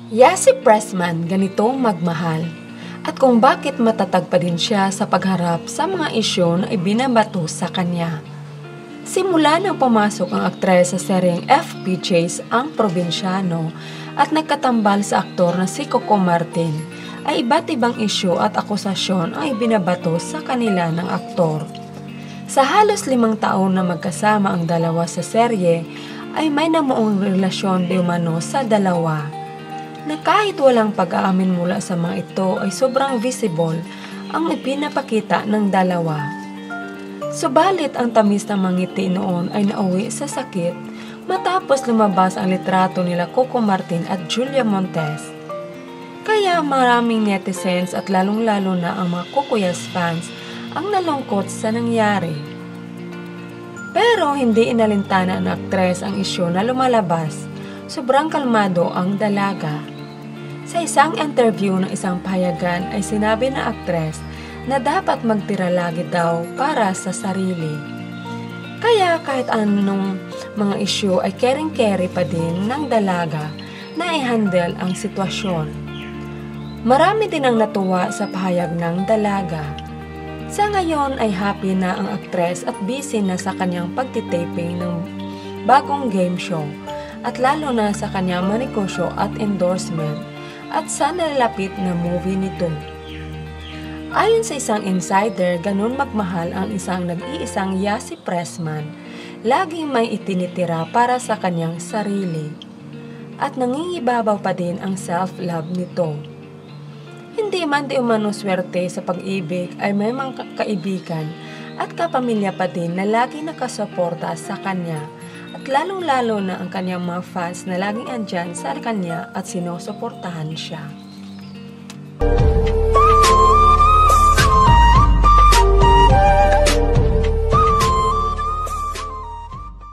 Si Pressman ganito magmahal at kung bakit matatag pa din siya sa pagharap sa mga isyu na ibinabato sa kanya. Simula nang pumasok ang aktres sa seryeng FP Chase ang Probinsyano at nagkatambal sa aktor na si Coco Martin, ay iba't ibang isyu at akusasyon ang ibinabato sa kanila ng aktor. Sa halos 5 taon na magkasama ang dalawa sa serye, ay may namuong relasyon di umano sa dalawa, na kahit walang pag-aamin mula sa mga ito ay sobrang visible ang ipinapakita ng dalawa. Subalit ang tamis ng mga ngiti noon ay nauwi sa sakit matapos lumabas ang litrato nila Coco Martin at Julia Montes. Kaya maraming netizens at lalong-lalo na ang mga Cocoyas fans ang nalungkot sa nangyari. Pero hindi inalintana ng aktres ang isyu na lumalabas. Sobrang kalmado ang dalaga. Sa isang interview ng isang pahayagan ay sinabi ng aktres na dapat magtira lagi daw para sa sarili. Kaya kahit anong mga isyu ay caring-carry pa din ng dalaga na i-handle ang sitwasyon. Marami din ang natuwa sa pahayag ng dalaga. Sa ngayon ay happy na ang aktres at busy na sa kanyang pagtitaping ng bagong game show at lalo na sa kanyang manegosyo at endorsement at sa nalalapit na movie nito. Ayon sa isang insider, ganun magmahal ang isang nag-iisang si Pressman. Laging may itinitira para sa kanyang sarili. At nangingibabaw pa din ang self-love nito. Hindi man di umano swerte sa pag-ibig ay may mga kaibigan at kapamilya pa din na lagi nakasuporta sa kanya at lalong-lalo na ang kanyang mga fans na laging andyan sa kanya at sinusuportahan siya.